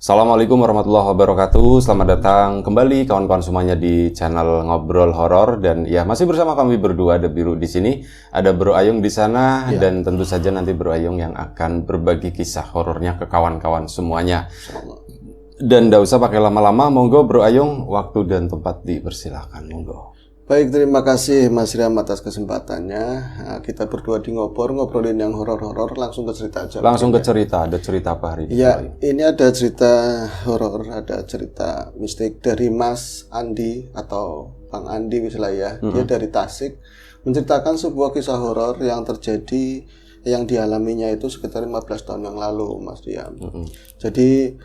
Assalamualaikum warahmatullahi wabarakatuh. Selamat datang kembali kawan-kawan semuanya di channel Ngobrol Horor, dan ya masih bersama kami berdua, ada Biru di sini, ada Bro Ayung di sana, dan tentu saja nanti Bro Ayung yang akan berbagi kisah horornya ke kawan-kawan semuanya. Dan tidak usah pakai lama-lama, monggo Bro Ayung, waktu dan tempat dipersilakan, monggo. Baik, terima kasih Mas Riam atas kesempatannya. Kita berdua di ngobrolin yang horor-horor, langsung ke cerita aja. Langsung ke cerita, ada cerita apa hari ini? Ya, ini ada cerita horor, ada cerita mistik dari Mas Andi atau Bang Andi misalnya ya. Dia dari Tasik, menceritakan sebuah kisah horor yang terjadi, yang dialaminya itu sekitar 15 tahun yang lalu, Mas Riam. Jadi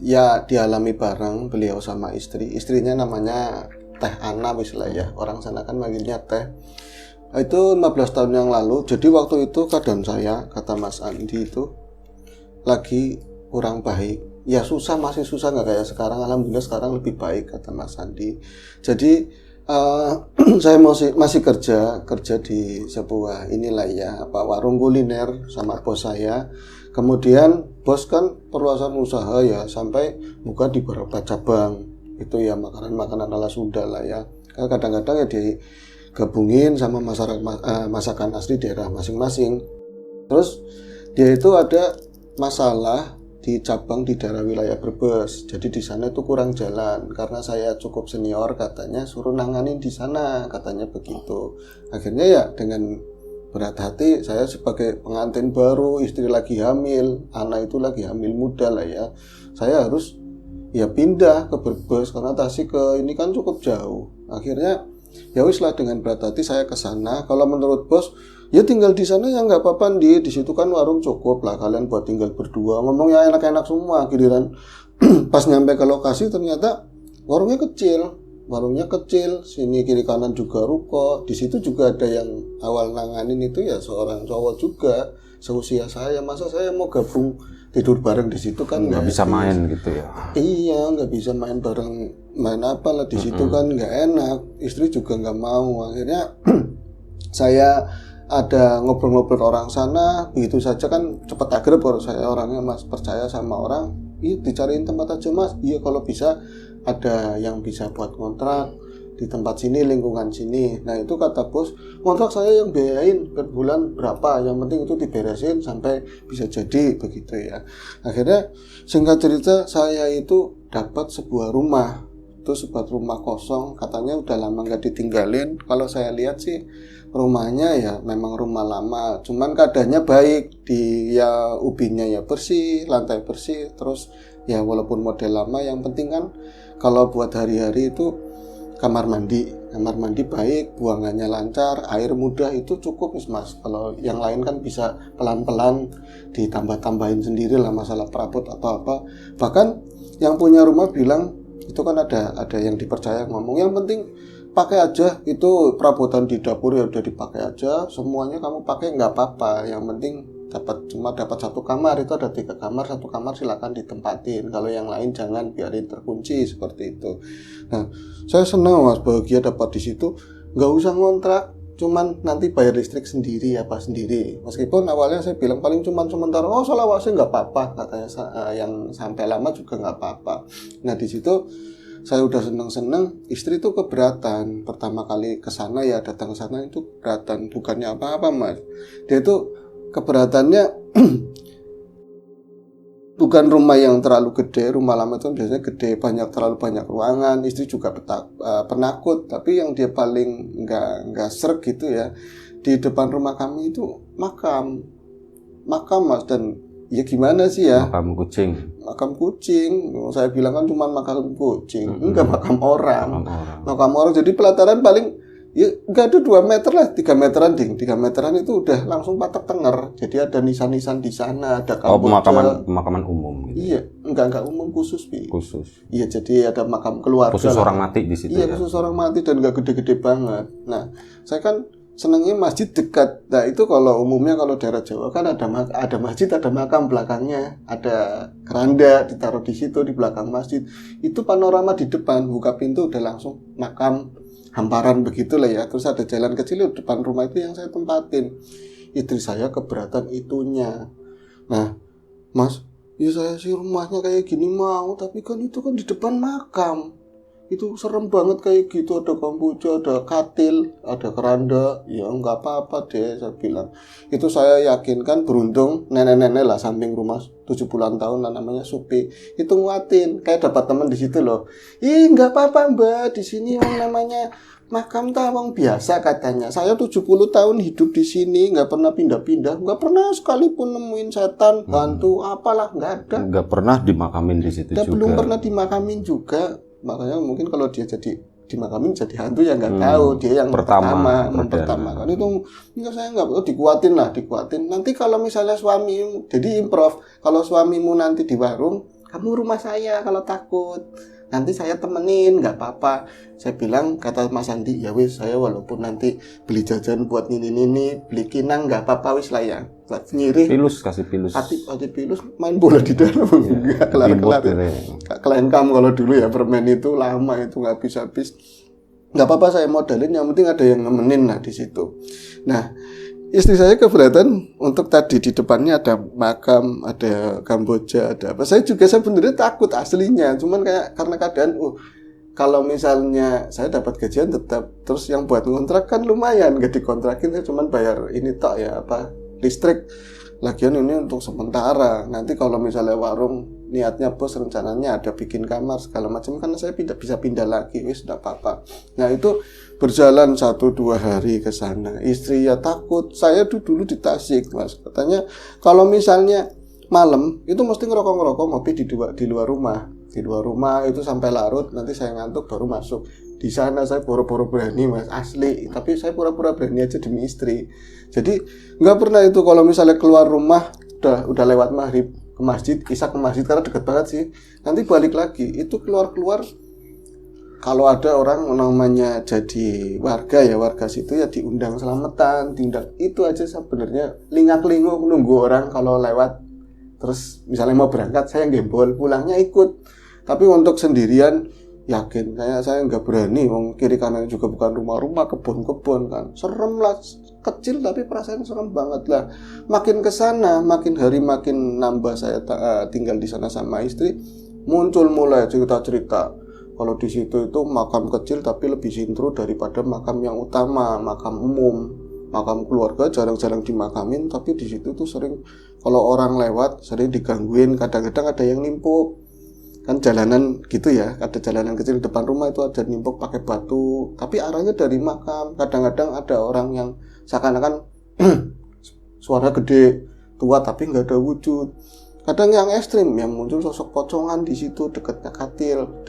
ya dialami bareng beliau sama istrinya namanya Teh Ana misalnya ya, orang sana kan manggilnya Teh. Itu 15 tahun yang lalu. Jadi waktu itu keadaan saya, kata Mas Andi itu lagi kurang baik. Ya susah, masih susah, nggak kayak sekarang. Alhamdulillah sekarang lebih baik, kata Mas Andi. Jadi saya masih kerja di sebuah inilah ya, warung kuliner sama bos saya. Kemudian bos kan perluasan usaha ya, sampai buka di beberapa cabang. Itu ya makanan ala Sunda lah ya. Kadang-kadang ya digabungin sama masakan asli daerah masing-masing. Terus dia itu ada masalah di cabang di daerah wilayah Brebes. Jadi di sana itu kurang jalan karena saya cukup senior, katanya suruh nanganin di sana, katanya begitu. Akhirnya ya dengan berat hati saya sebagai pengantin baru, istri lagi hamil, anak itu lagi hamil muda lah ya. Saya harus ya pindah ke Brebes karena Tasik ke ini kan cukup jauh. Akhirnya ya wis lah, dengan berat hati saya ke sana. Kalau menurut bos ya tinggal di sana ya nggak apa-apa, di situ kan warung cukup lah, kalian buat tinggal berdua. Ngomongnya enak-enak semua. Giliran pas nyampe ke lokasi ternyata warungnya kecil, sini kiri kanan juga ruko. Di situ juga ada yang awal nanganin itu ya seorang cowok juga seusia saya. Masa saya mau gabung tidur bareng di situ kan nggak bisa main gitu ya. Iya, nggak bisa main bareng, main apa lah di situ kan nggak enak. Istri juga nggak mau. Akhirnya saya ada ngobrol-ngobrol orang sana, begitu saja kan cepet akrab. Baru saya orangnya Mas percaya sama orang, iya dicariin tempat aja Mas. Iya kalau bisa ada yang bisa buat kontrak di tempat sini, lingkungan sini. Nah itu kata bos, kontrak saya yang biayain per bulan berapa, yang penting itu diberesin sampai bisa jadi, begitu ya. Akhirnya singkat cerita saya itu dapat sebuah rumah. Itu sebuah rumah kosong, katanya udah lama nggak ditinggalin. Kalau saya lihat sih rumahnya ya memang rumah lama, cuman keadaannya baik, di ya ubinnya ya bersih, lantai bersih, terus ya walaupun model lama, yang penting kan kalau buat hari-hari itu kamar mandi baik, buangannya lancar, air mudah, itu cukup Mas. Kalau yang lain kan bisa pelan-pelan ditambah-tambahin sendiri lah masalah perabot atau apa. Bahkan yang punya rumah bilang itu kan ada yang dipercaya ngomong, yang penting pakai aja, itu perabotan di dapur ya udah dipakai aja, semuanya kamu pakai nggak apa-apa, yang penting cuma dapat satu kamar, itu ada 3 kamar, satu kamar silakan ditempatin, kalau yang lain jangan, biarin terkunci, seperti itu. Nah saya senang Mas, bahagia dapat di situ, nggak usah ngontrak, cuman nanti bayar listrik sendiri apa sendiri. Meskipun awalnya saya bilang paling cuman sementara, oh selawase nggak apa-apa, katanya yang sampai lama juga nggak apa-apa. Nah di situ saya udah seneng-seneng, istri tuh keberatan. Pertama kali ke sana ya, datang ke sana itu keberatan, bukannya apa-apa Mas. Dia tuh keberatannya bukan rumah yang terlalu gede. Rumah lama itu biasanya gede, terlalu banyak ruangan. Istri juga penakut, tapi yang dia paling nggak sreg gitu ya, di depan rumah kami itu makam Mas. Dan ya gimana sih ya, makam kucing. Saya bilang kan cuma makam kucing, enggak makam orang. Jadi pelataran paling ya enggak ada 2 meter lah, 3 meteran ding. 3 meteran itu udah langsung patok tenger. Jadi ada nisan-nisan di sana, ada pemakaman umum gitu. Iya, enggak umum, khusus. Iya, jadi ada makam keluarga. Khusus orang mati di situ. Iya, khusus orang mati, dan enggak gede-gede banget. Nah, saya kan senangnya masjid dekat. Nah itu kalau umumnya kalau daerah Jawa kan ada masjid, ada makam belakangnya, ada keranda ditaruh di situ di belakang masjid. Itu panorama di depan, buka pintu udah langsung makam, hamparan begitulah ya. Terus ada jalan kecil di depan rumah itu yang saya tempatin. Istri saya keberatan itunya. Nah Mas, ya saya sih rumahnya kayak gini mau, tapi kan itu kan di depan makam. Itu serem banget kayak gitu, ada kamboja, ada katil, ada keranda. Ya nggak apa-apa deh, saya bilang. Itu saya yakin kan, beruntung nenek-nenek lah samping rumah 70-an tahun lah, namanya Supi. Itu nguatin, kayak dapat teman di situ loh. Ih nggak apa-apa mbak, di sini yang namanya makam tawang biasa katanya. Saya 70 tahun hidup di sini, nggak pernah pindah-pindah, nggak pernah sekalipun nemuin setan, hantu, apalah, nggak ada. Nggak pernah dimakamin di situ Dan juga. belum pernah dimakamin juga. Makanya mungkin kalau dia jadi dimakamin jadi hantu ya nggak tahu, dia yang pertama mempertamakan itu. Enggak, saya nggak dikuatin. Nanti kalau misalnya suami, jadi improv, kalau suamimu nanti di warung, kamu rumah saya kalau takut, nanti saya temenin, nggak apa-apa. Saya bilang, kata Mas Andi, ya wis, saya walaupun nanti beli jajan buat nini beli kinang, nggak apa-apa wis lah ya. Nyirih kasih pilus hati pilus, main bola di dalam. Enggak kelar-kelar ya. Kelengkam kalau dulu ya, permen itu lama, itu nggak habis-habis. Nggak apa-apa, saya modalin, yang penting ada yang nemenin lah di situ. Nah, istri saya keberatan untuk tadi di depannya ada makam, ada kamboja, ada apa. Saya sebenarnya takut aslinya, cuman kayak karena keadaan, kalau misalnya saya dapat gajian tetap, terus yang buat ngontrak kan lumayan, gak dikontrakin, saya cuman bayar ini tok ya, listrik. Lagian ini untuk sementara, nanti kalau misalnya warung niatnya bos, rencananya ada bikin kamar segala macam, kan saya bisa pindah lagi, wis enggak apa-apa. Nah itu berjalan 1-2 hari ke sana. Istri ya takut. Saya dulu di Tasik, Mas, katanya kalau misalnya malam itu mesti ngerokok ngopi di luar rumah. Di luar rumah itu sampai larut, nanti saya ngantuk baru masuk. Di sana saya pura-pura berani, Mas, asli. Tapi saya pura-pura berani aja demi istri. Jadi nggak pernah itu kalau misalnya keluar rumah udah lewat maghrib ke masjid, isya ke masjid karena deket banget sih. Nanti balik lagi itu keluar kalau ada orang namanya jadi warga situ ya diundang selamatan, tindak itu aja sebenarnya. Lingak-linguk nunggu orang kalau lewat. Terus misalnya mau berangkat saya gembol, pulangnya ikut. Tapi untuk sendirian yakin saya nggak berani, kiri kanan juga bukan rumah-rumah, kebun-kebun kan, serem lah, kecil tapi perasaan serem banget lah. Makin kesana, makin hari makin nambah saya tinggal di sana sama istri, muncul mulai cerita-cerita. Kalau di situ itu makam kecil tapi lebih sintru daripada makam yang utama, makam umum, makam keluarga jarang-jarang dimakamin, tapi di situ tuh sering kalau orang lewat sering digangguin, kadang-kadang ada yang nimpuk. Kan jalanan gitu ya, ada jalanan kecil depan rumah itu ada nimpuk pakai batu, tapi arahnya dari makam. Kadang-kadang ada orang yang seakan-akan suara gede, tua tapi nggak ada wujud. Kadang yang ekstrim, yang muncul sosok pocongan di situ dekatnya katil,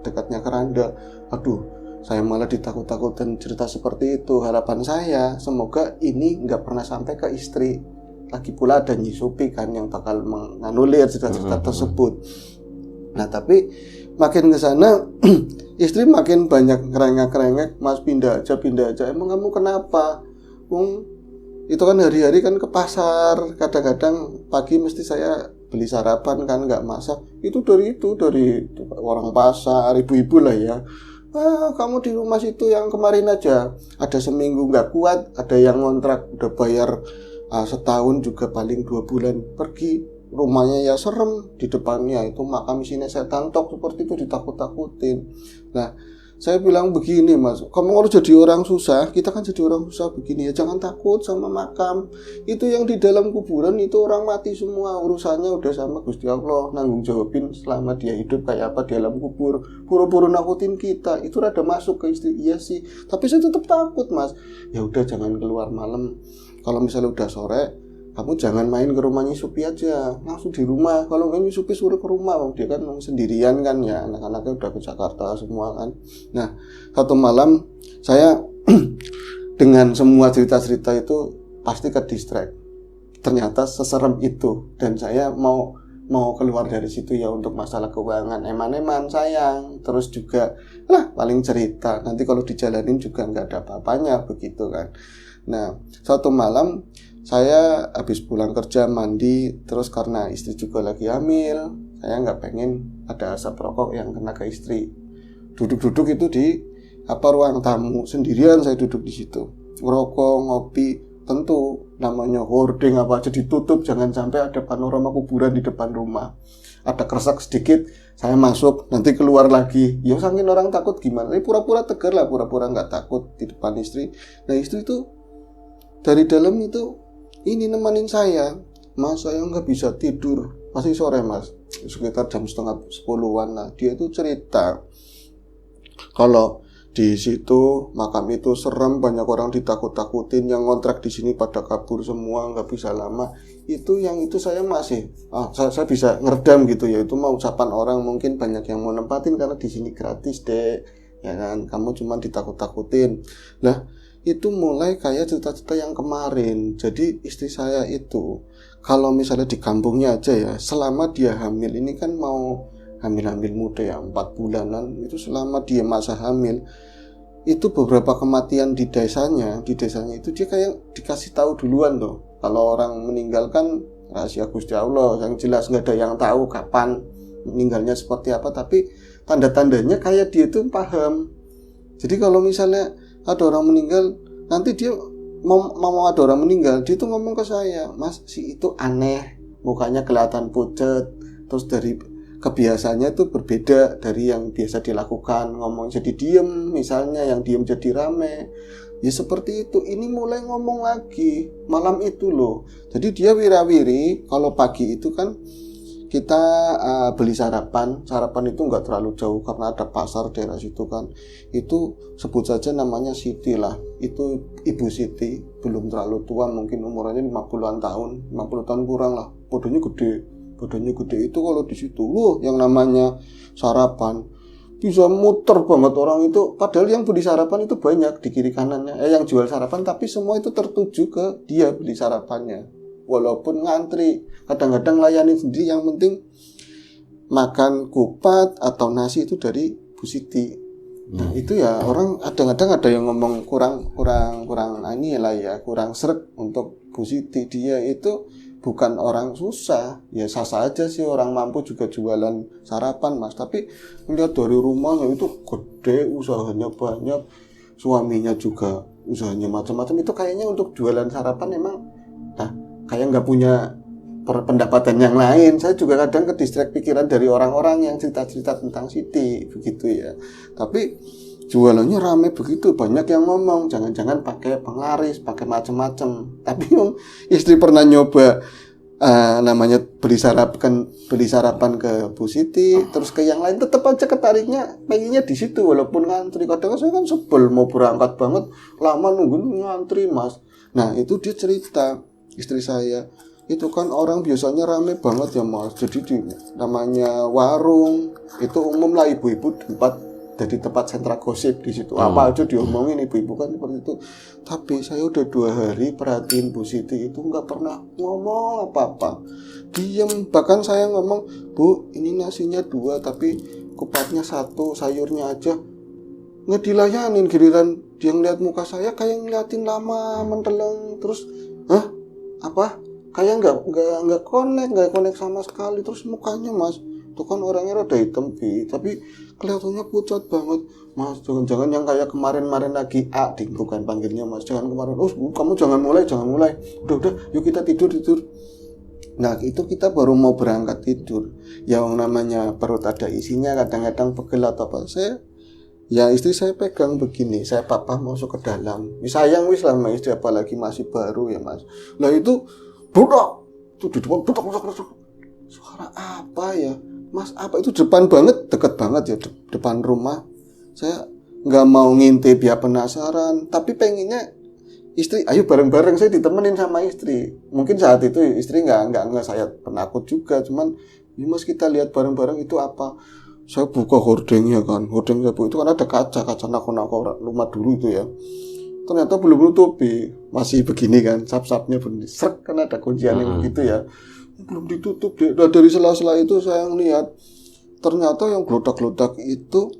dekatnya keranda. Aduh, saya malah ditakut-takutin cerita seperti itu. Harapan saya semoga ini nggak pernah sampai ke istri. Lagi pula ada Nyi Supi kan yang bakal menganulir cerita-cerita tersebut. Nah tapi makin ke sana istri makin banyak ngerengek-ngerengek, Mas pindah aja. Emang kamu kenapa? Itu kan hari-hari kan ke pasar, kadang-kadang pagi mesti saya beli sarapan kan, nggak masak. Itu dari orang pasar, ibu-ibu lah ya. Kamu di rumah situ yang kemarin aja ada seminggu nggak kuat, ada yang ngontrak udah bayar setahun juga paling 2 bulan pergi. Rumahnya ya serem, di depannya itu makam isinya setan tok seperti itu, ditakut-takutin. Nah saya bilang begini, Mas, kamu kalau jadi orang susah, kita kan jadi orang susah begini ya, jangan takut sama makam. Itu yang di dalam kuburan itu orang mati semua, urusannya udah sama Gusti Allah, nanggung jawabin selama dia hidup kayak apa di alam kubur. Pura-pura nakutin kita, itu rada masuk ke istri. Iya sih, tapi saya tetap takut, Mas. Ya udah jangan keluar malam. Kalau misalnya udah sore, kamu jangan main ke rumahnya Supi aja, langsung di rumah. Kalau nggak Supi suruh ke rumah, dia kan sendirian kan ya, anak-anaknya udah ke Jakarta semua kan. Nah satu malam saya dengan semua cerita-cerita itu pasti ke distract. Ternyata seserem itu, dan saya mau keluar dari situ ya untuk masalah keuangan, eman-eman sayang. Terus juga paling cerita, nanti kalau dijalanin juga nggak ada apa-apanya begitu kan. Nah satu malam saya habis pulang kerja mandi, terus karena istri juga lagi hamil, saya nggak pengen ada asap rokok yang kena ke istri. Duduk-duduk itu di ruang tamu sendirian, saya duduk di situ ngerokok ngopi. tentu namanya hoarding apa aja ditutup, jangan sampai ada panorama kuburan di depan rumah. Ada kresek sedikit, saya masuk, nanti keluar lagi. Ya saking orang takut gimana? Pura-pura tegar lah, pura-pura nggak takut di depan istri. Nah istri itu dari dalam itu ini nemenin saya. Mas, saya nggak bisa tidur. Masih sore mas, sekitar jam 9:30-an lah. Dia itu cerita kalau di situ makam itu serem, banyak orang ditakut-takutin, yang kontrak di sini pada kabur semua, nggak bisa lama. Itu yang itu saya masih, saya bisa ngeredam gitu ya. Itu mau ucapan orang, mungkin banyak yang mau nempatin karena di sini gratis deh, ya kan. Kamu cuma ditakut-takutin. Nah itu mulai kayak cerita-cerita yang kemarin. Jadi istri saya itu kalau misalnya di kampungnya aja ya, selama dia hamil ini kan mau hamil-hamil muda ya, 4 bulanan, itu selama dia masa hamil itu beberapa kematian di desanya itu dia kayak dikasih tahu duluan loh. Kalau orang meninggal kan rahasia Gusti Allah, yang jelas nggak ada yang tahu kapan meninggalnya seperti apa, tapi tanda-tandanya kayak dia itu paham. Jadi kalau misalnya ada orang meninggal, nanti dia mau ada orang meninggal, dia tuh ngomong ke saya, Mas si itu aneh, mukanya kelihatan pucet, terus dari kebiasaannya itu berbeda dari yang biasa dilakukan, ngomong jadi diem, misalnya yang diem jadi rame, ya seperti itu. Ini mulai ngomong lagi malam itu loh. Jadi dia wirawiri. Kalau pagi itu kan kita beli sarapan itu nggak terlalu jauh karena ada pasar daerah situ kan. Itu sebut saja namanya Siti lah. Itu Ibu Siti, belum terlalu tua, mungkin umurnya 50-an tahun, 50 tahun kurang lah. Badannya gede itu. Kalau di situ loh yang namanya sarapan bisa muter banget orang itu, padahal yang beli sarapan itu banyak di kiri kanannya, yang jual sarapan, tapi semua itu tertuju ke dia beli sarapannya, walaupun ngantri. Kadang-kadang layani sendiri, yang penting makan kupat atau nasi itu dari Bu Siti. Nah itu ya orang kadang-kadang ada yang ngomong kurang ini lah ya, kurang sreg untuk Bu Siti. Dia itu bukan orang susah, ya sah-sah aja sih, orang mampu juga jualan sarapan mas. Tapi melihat dari rumahnya itu gede, usahanya banyak, suaminya juga usahanya macam-macam, itu kayaknya untuk jualan sarapan emang kayak nggak punya pendapatan yang lain. Saya juga kadang ke distract pikiran dari orang-orang yang cerita-cerita tentang Siti begitu ya. Tapi jualannya rame begitu, banyak yang ngomong jangan-jangan pakai penglaris, pakai macam-macam. Tapi istri pernah nyoba namanya beli sarapan ke Bu Siti, terus ke yang lain, tetap aja ketariknya pengennya di situ walaupun ngantri. Kadang saya kan sebel, mau berangkat banget lama nunggu ngantri mas. Nah itu dia cerita, istri saya itu kan orang biasanya rame banget ya mas. Jadi namanya warung itu umum lah, ibu-ibu jadi tempat sentra gosip di situ. Apa aja diomongin ibu-ibu kan seperti itu. Tapi saya udah 2 hari perhatiin Bu Siti itu nggak pernah ngomong apa-apa, diem. Bahkan saya ngomong, Bu ini nasinya 2 tapi kupatnya 1, sayurnya aja nggak dilayanin. Giliran dia ngeliat muka saya kayak ngeliatin lama menteleng, terus apa kayak nggak connect sama sekali. Terus mukanya mas itu kan orangnya rada hitam tapi kelihatannya pucat banget mas. Jangan-jangan yang kayak kemarin lagi bukan panggilnya mas, jangan kemarin, kamu jangan mulai, udah yuk kita tidur. Nah itu kita baru mau berangkat tidur, yang namanya perut ada isinya, kadang-kadang pegel atau apa, istri saya pegang begini, saya papa masuk ke dalam, sayang wis lah istri, apalagi masih baru ya mas. Nah itu budak tuh di depan, suara apa ya mas, apa itu depan banget, deket banget ya, depan rumah. Saya nggak mau ngintip ya, penasaran, tapi pengennya istri ayo bareng-bareng, saya ditemenin sama istri. Mungkin saat itu istri nggak saya penakut juga, cuman ya mas kita lihat bareng-bareng itu apa. Saya buka hordengnya kan, hordeng saya buka, itu kan ada kaca nako-nako rumah dulu itu ya. Ternyata belum nutupi, masih begini kan, sap-sapnya begini, srek kan ada kuncian yang begitu ya, belum ditutup deh. Nah, dari sela-sela itu saya ngeliat ternyata yang gelodak-gelodak itu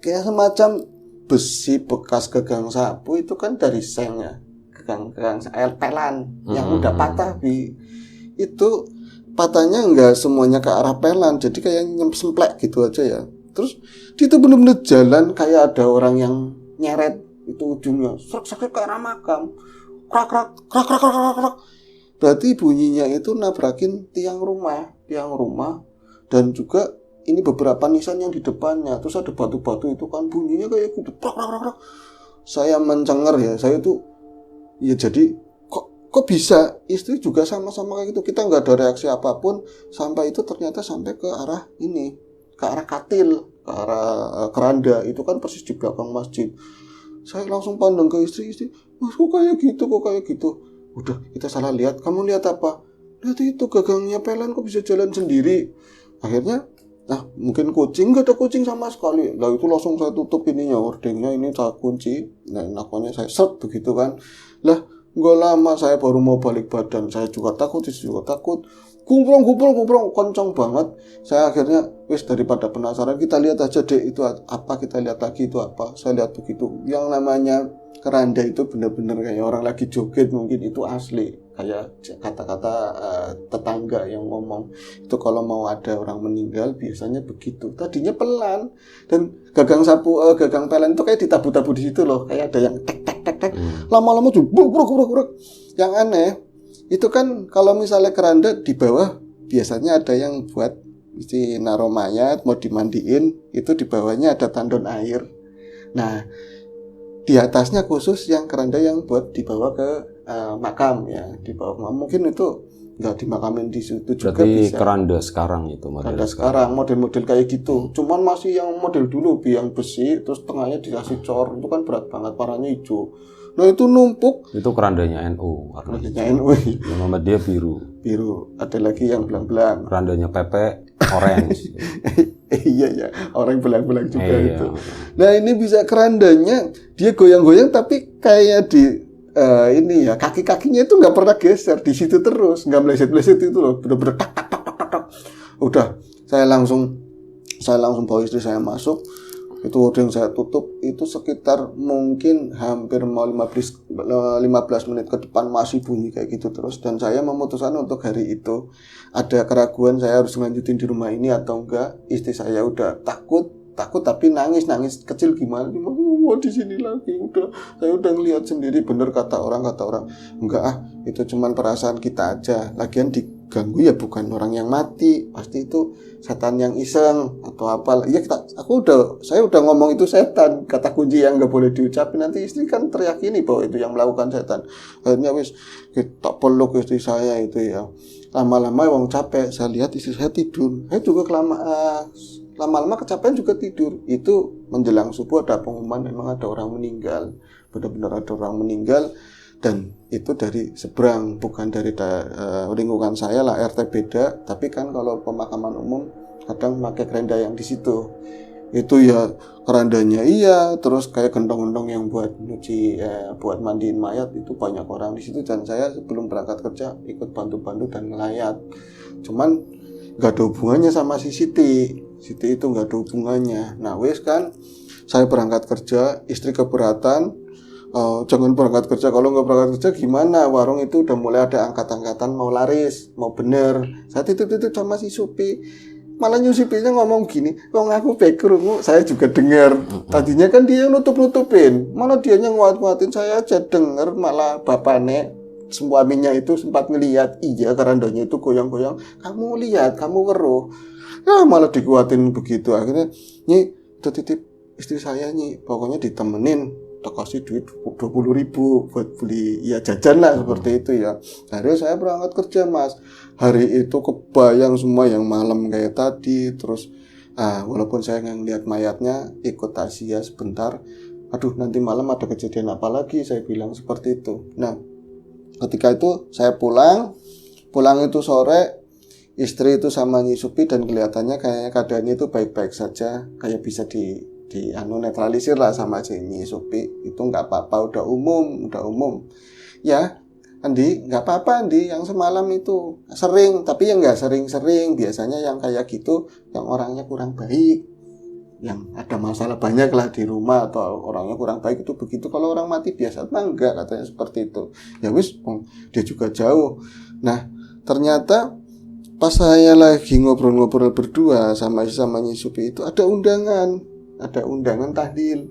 kayak semacam besi bekas gagang sapu, itu kan dari seng ya, gagang air pelan yang udah patah itu patahnya nggak semuanya ke arah pelan, jadi kayak nyemplek gitu aja ya. Terus itu bener-bener jalan kayak ada orang yang nyeret itu ujungnya srek ke arah makam. krak krak krak krak krak krak krak. Berarti bunyinya itu nabrakin tiang rumah, dan juga ini beberapa nisan yang di depannya. Terus ada batu-batu itu kan bunyinya kayak gitu, krak krak krak krak. Saya mencengar ya, saya tuh ya jadi kok bisa, istri juga sama-sama kayak gitu. Kita nggak ada reaksi apapun sampai itu ternyata sampai ke arah ini, ke arah katil, ke arah keranda itu kan persis di belakang masjid. Saya langsung pandang ke istri, mas kok kayak gitu. Udah, kita salah lihat. Kamu lihat apa? Lihat itu gagangnya pelan kok bisa jalan sendiri. Akhirnya, nah mungkin kucing, nggak ada kucing sama sekali. Lah itu langsung saya tutup ininya, hordingnya ini saya kunci. Nah nakonnya saya set begitu kan. Lah nggak lama saya baru mau balik badan. Saya juga takut, istri juga takut. Gumprong, kencang banget. Saya akhirnya, daripada penasaran, kita lihat aja deh itu apa, kita lihat lagi itu apa. Saya lihat begitu. Yang namanya keranda itu benar-benar kayak orang lagi joget, mungkin itu asli. Kayak kata-kata tetangga yang ngomong. Itu kalau mau ada orang meninggal, biasanya begitu. Tadinya pelan. Dan gagang pelan itu kayak ditabu-tabu di situ loh. Kayak ada yang tek. Lama-lama tuh bruk. Yang aneh, itu kan kalau misalnya keranda di bawah biasanya ada yang buat mesti naruh mayat mau dimandiin, itu di bawahnya ada tandon air. Nah di atasnya khusus yang keranda yang buat dibawa ke makam ya, dibawa mungkin itu nggak dimakamin di situ juga. Berarti bisa. Keranda sekarang itu keranda sekarang model-model kayak gitu. Cuman masih yang model dulu biang besi terus tengahnya dikasih cor, itu kan berat banget, warnanya hijau. Nah itu numpuk. Itu kerandanya NU. Kerandanya NU. Yang Muhammadiyah biru. Ada lagi yang belang-belang. Kerandanya Pepe orange. Iya, orang belang-belang juga itu. Nah ini bisa kerandanya dia goyang-goyang tapi kayak di ini ya kaki-kakinya itu nggak pernah geser di situ terus, nggak meleset-meleset itu loh, bener-bener tak. Udah, saya langsung bawa istri saya masuk. Itu yang saya tutup itu sekitar mungkin hampir mau 15 menit ke depan masih bunyi kayak gitu terus, dan saya memutuskan untuk hari itu ada keraguan saya harus lanjutin di rumah ini atau enggak. Istri saya udah takut tapi nangis kecil gimana mau di sini lagi. Saya udah ngelihat sendiri, bener kata orang enggak itu cuman perasaan kita aja, lagian diganggu ya bukan orang yang mati, pasti itu setan yang iseng atau apa ya. Saya udah ngomong itu setan, kata kunci yang nggak boleh diucapin, nanti istri kan teriyakini bahwa itu yang melakukan setan. Akhirnya kita peluk istri saya itu ya, lama-lama wong capek, saya lihat istri saya tidur, saya juga lama-lama kecapean juga tidur. Itu menjelang subuh ada pengumuman memang ada orang meninggal, benar-benar ada orang meninggal, dan itu dari seberang, bukan dari lingkungan saya lah, RT beda. Tapi kan kalau pemakaman umum kadang pakai keranda yang di situ. Itu ya kerandanya iya, terus kayak gentong-gentong yang buat nyuci, buat mandiin mayat, itu banyak orang di situ. Dan saya sebelum berangkat kerja ikut bantu-bantu dan ngelayat. Cuman nggak ada hubungannya sama si Siti itu nggak ada hubungannya. Nah kan saya berangkat kerja, istri keberatan. Jangan berangkat kerja, kalau nggak berangkat kerja gimana, warung itu udah mulai ada angkat-angkatan mau laris, mau bener. Saya titip-titip sama si Supi, malah nyusipinya ngomong gini, aku backroom, saya juga dengar. Tadinya kan dia yang nutup-nutupin, malah dia yang nguat-nguatin, saya aja dengar. Malah bapaknya suaminya itu sempat ngeliat, iya kerandanya itu goyang-goyang, kamu lihat, kamu weruh. Malah dikuatin begitu. Akhirnya udah titip istri saya pokoknya ditemenin, tak kasih duit 20.000 buat beli ya jajan lah, seperti itu ya. Akhirnya saya berangkat kerja mas. Hari itu kebayang semua yang malam kayak tadi. Terus walaupun saya nggak ngeliat mayatnya, ikut takziah sebentar. Aduh nanti malam ada kejadian apa lagi, saya bilang seperti itu. Nah ketika itu saya pulang itu sore, istri itu sama Nyisupi, dan kelihatannya kayaknya keadaannya itu baik-baik saja, kayak bisa netralisir lah sama Nyisupi. Itu nggak apa-apa, udah umum ya. Andi nggak apa-apa Andi, yang semalam itu sering, tapi yang nggak sering-sering. Biasanya yang kayak gitu yang orangnya kurang baik, yang ada masalah banyak lah di rumah, atau orangnya kurang baik itu begitu. Kalau orang mati biasa enggak, katanya seperti itu. Ya dia juga jauh. Nah ternyata pas saya lagi ngobrol-ngobrol berdua sama Nyisupi itu ada undangan tahlil,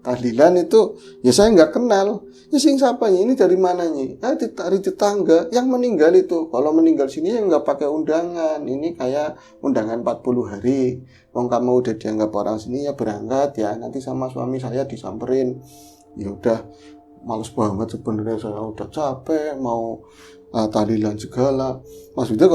tahlilan itu ya saya nggak kenal. Ya sing siapanya ini dari mananya? Ya dari tetangga yang meninggal itu. Kalau meninggal sini ya nggak pakai undangan. Ini kayak undangan 40 hari. Wong kamu udah dianggap orang sini ya berangkat ya. Nanti sama suami saya disamperin. Ya udah males banget sebenarnya, saya udah capek mau tahlilan segala. Maksudnya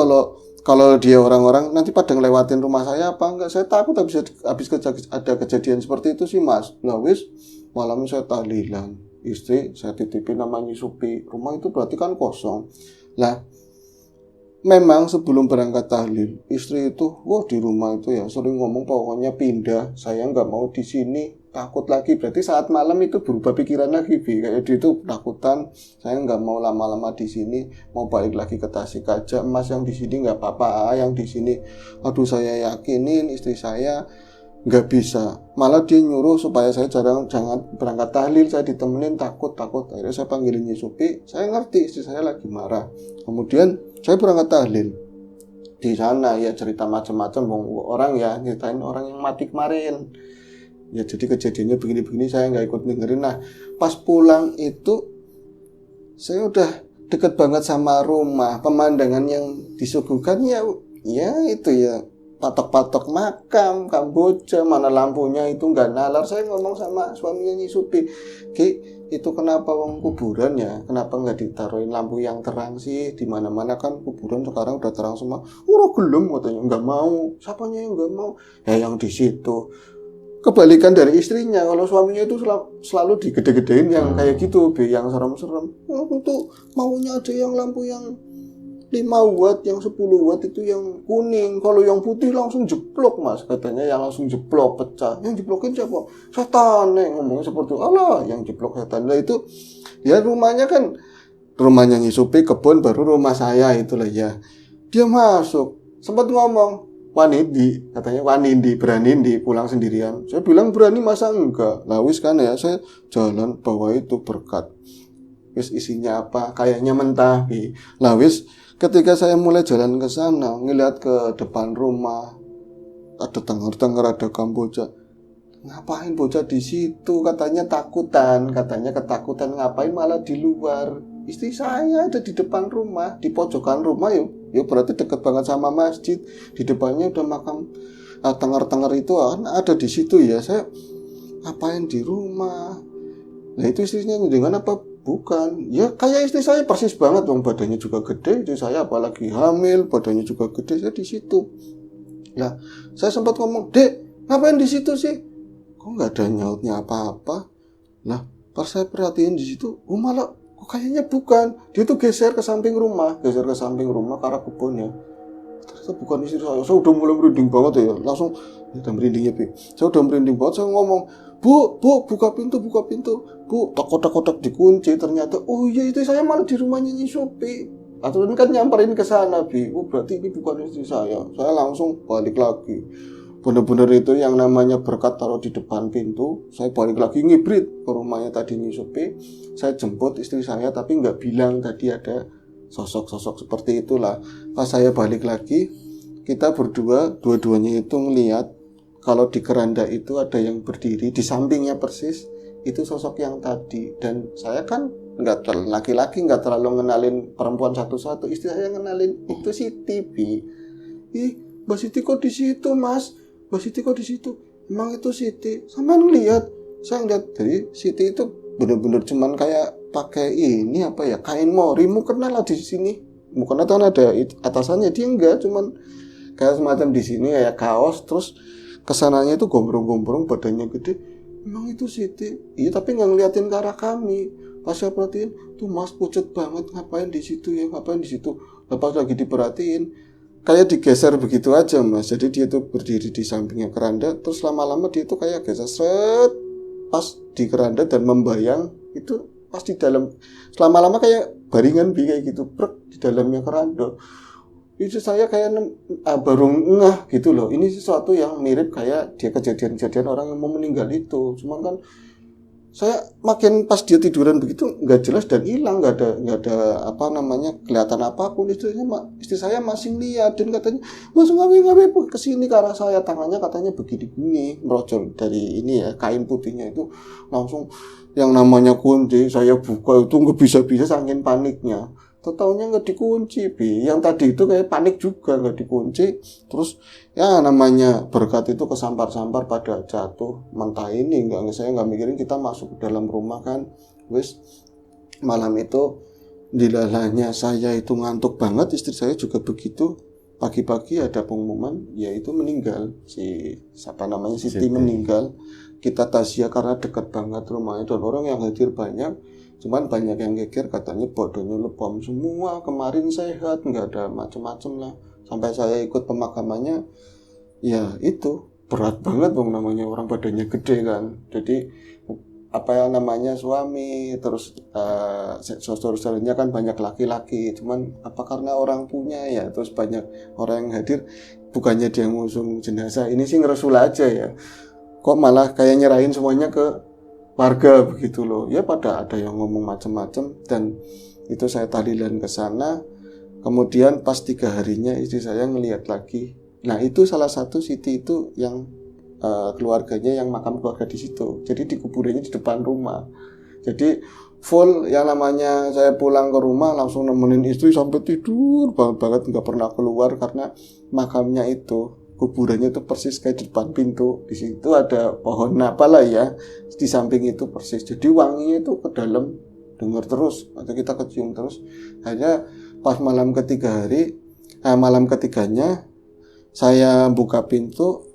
kalau dia orang-orang nanti pada ngelewatin rumah saya apa enggak, saya takut habis ada kejadian seperti itu sih Mas. Nah wis malam saya tahlilan, istri saya titipin namanya Supi, rumah itu berarti kan kosong lah. Memang sebelum berangkat tahlil istri itu di rumah itu ya sering ngomong pokoknya pindah, saya nggak mau di sini, takut lagi. Berarti saat malam itu berubah pikiran lagi, kayak dia itu takutan, saya nggak mau lama-lama di sini, mau balik lagi ke Tasik aja. Mas yang di sini nggak apa-apa, yang di sini aduh saya yakinin istri saya nggak bisa, malah dia nyuruh supaya saya jangan berangkat tahlil, saya ditemenin, takut. Akhirnya saya panggilin Supi, saya ngerti istri saya lagi marah. Kemudian saya berangkat tahlil di sana ya, cerita macam-macam orang ya, ceritain orang yang mati kemarin ya, jadi kejadiannya begini-begini, saya nggak ikut dengerin. Nah pas pulang itu saya udah deket banget sama rumah, pemandangan yang disuguhkan ya itu ya patok-patok makam Kamboja, mana lampunya itu nggak nalar. Saya ngomong sama suaminya Supi, Ki, itu kenapa wong kuburan ya, kenapa nggak ditaruhin lampu yang terang sih, di mana-mana kan kuburan sekarang udah terang semua. Gelem katanya, nggak mau. Siapanya yang nggak mau? Ya yang di situ. Kebalikan dari istrinya, kalau suaminya itu selalu digede-gedein yang kayak gitu, yang serem-serem. Itu maunya ada yang lampu yang 5 watt, yang 10 watt itu yang kuning. Kalau yang putih langsung jeblok Mas, katanya yang langsung jeblok, pecah. Yang jeblokin siapa? Setan, ngomongnya seperti itu. Alah, yang jeblok setan. Nah itu ya rumahnya Supi, kebun, baru rumah saya itulah ya. Dia masuk, sempat ngomong, Wanindi, katanya Wanindi, berani di pulang sendirian. Saya bilang berani masa enggak. Nah wis kan ya, saya jalan bawa itu berkat. Wis isinya apa? Kayaknya mentah. Lah wis ketika saya mulai jalan ke sana, ngeliat ke depan rumah, ada tengger-tengger, ada Kamboja. Ngapain bocah di situ? Katanya ketakutan. Ngapain malah di luar? Istri saya ada di depan rumah, di pojokan rumah yuk berarti deket banget sama masjid. Di depannya udah makam tengger-tengger itu ada di situ ya. Saya ngapain di rumah? Nah itu istrinya dengan apa? Bukan, ya kayak istri saya persis banget, badannya juga gede, istri saya apalagi hamil, badannya juga gede, saya di situ. Nah, saya sempat ngomong, Dek, ngapain di situ sih? Kok nggak ada nyautnya apa-apa? Nah, pas saya perhatiin di situ, malah kok kayaknya bukan. Dia tuh geser ke samping rumah ke arah kebunnya. Ternyata bukan istri saya. Saya udah mulai merinding banget ya, langsung udah merindingnya, saya udah merinding banget, saya ngomong, Bu, buka pintu. Bu, kotak-kotak dikunci. Ternyata, iya itu saya malah di rumahnya Supi. Atau kan nyamperin ke sana, berarti ini bukan istri saya. Saya langsung balik lagi. Bener-bener itu yang namanya berkat taruh di depan pintu. Saya balik lagi ngibrit ke rumahnya tadi Supi. Saya jemput istri saya, tapi nggak bilang tadi ada sosok-sosok seperti itulah. Pas saya balik lagi, kita berdua, dua-duanya itu ngelihat kalau di keranda itu ada yang berdiri di sampingnya persis, itu sosok yang tadi. Dan saya kan laki-laki nggak terlalu ngenalin perempuan satu-satu. Istri saya ngenalin itu Siti, Mbak Siti kok di situ Mas? Mbak Siti kok di situ? Emang itu Siti? Sampai ngeliat, saya ngeliat dari Siti itu bener-bener cuman kayak pakai ini kain mori, mukena lah di sini. Mukena tuh ada atasannya, dia enggak, cuman kayak semacam di sini kayak kaos, terus kesananya itu gombrong-gombrong, badannya gede. Emang itu Siti? Iya, tapi nggak ngeliatin ke arah kami. Pas saya perhatiin, tuh Mas pucet banget, ngapain di situ ya? Lepas lagi diperhatiin, kayak digeser begitu aja Mas. Jadi dia tuh berdiri di sampingnya keranda, terus lama-lama dia tuh kayak geser seret pas di keranda dan membayang itu pas di dalam. Lama-lama kayak baringan kayak gitu, di dalamnya keranda. Itu saya kayak baru ngeh gitu loh. Ini sesuatu yang mirip kayak dia kejadian-kejadian orang yang mau meninggal itu. Cuman kan saya makin pas dia tiduran begitu nggak jelas dan hilang, nggak ada apa namanya kelihatan apapun. Istri saya masih lihat dan katanya, Mas ngawi kesini ke arah saya, tangannya katanya begini merojol dari ini ya, kain putihnya itu langsung yang namanya kunci. Saya buka itu nggak bisa saking paniknya. Tahunya nggak dikunci, yang tadi itu kayak panik juga nggak dikunci. Terus ya namanya berkat itu kesampar-sampar pada jatuh mentah ini. Saya nggak mikirin, kita masuk ke dalam rumah kan. Wis malam itu dilalahnya saya itu ngantuk banget, istri saya juga begitu. Pagi-pagi ada pengumuman yaitu meninggal, siapa namanya, Siti meninggal. Kita tasya karena dekat banget rumahnya dan orang yang hadir banyak. Cuman banyak yang geger, katanya bodohnya lebam semua, kemarin sehat, nggak ada macam-macam lah. Sampai saya ikut pemakamannya, ya itu berat banget dong, namanya orang badannya gede kan. Jadi apa yang namanya suami, terus saudara-saudaranya kan banyak laki-laki. Cuman apa karena orang punya ya, terus banyak orang yang hadir, bukannya dia ngusung jenazah, ini sih ngeresul aja ya. Kok malah kayak nyerahin semuanya ke warga begitu loh. Ya pada ada yang ngomong macam-macam, dan itu saya tahlilan ke sana. Kemudian pas 3 harinya istri saya ngelihat lagi. Nah itu salah satu Siti itu yang keluarganya, yang makam keluarga di situ. Jadi dikuburinnya di depan rumah. Jadi full yang namanya saya pulang ke rumah langsung nemenin istri sampai tidur banget, nggak pernah keluar karena makamnya itu, kuburannya itu persis kayak di depan pintu. Di situ ada pohon apalah ya, di samping itu persis. Jadi wanginya itu ke dalam, dengar terus atau kita kecium terus. Hanya pas malam ketiganya saya buka pintu,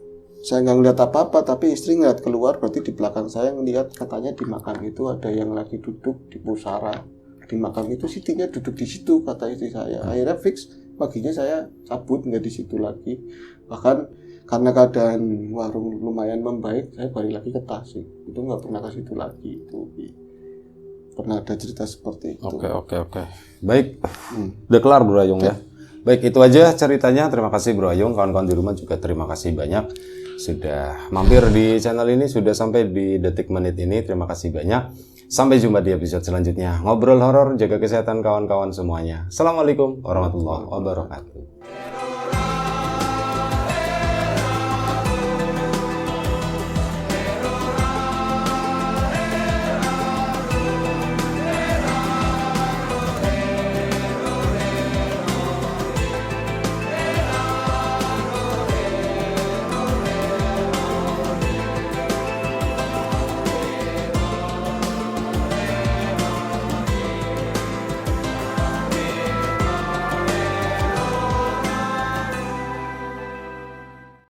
saya nggak ngeliat apa-apa, tapi istri ngeliat keluar. Berarti di belakang saya ngeliat, katanya di makam itu ada yang lagi duduk di pusara. Di makam itu Sitinya duduk di situ, kata istri saya. Akhirnya fix paginya saya cabut, nggak di situ lagi. Bahkan karena keadaan warung lumayan membaik, saya balik lagi ke Tasik. Itu nggak pernah ke situ lagi. Itu pernah ada cerita seperti itu. Oke. Baik, udah kelar Bro Ayung ya. Baik, itu aja ceritanya. Terima kasih Bro Ayung. Kawan-kawan di rumah juga terima kasih banyak sudah mampir di channel ini, sudah sampai di detik menit ini. Terima kasih banyak. Sampai jumpa di episode selanjutnya. Ngobrol horor, jaga kesehatan kawan-kawan semuanya. Assalamualaikum warahmatullahi wabarakatuh.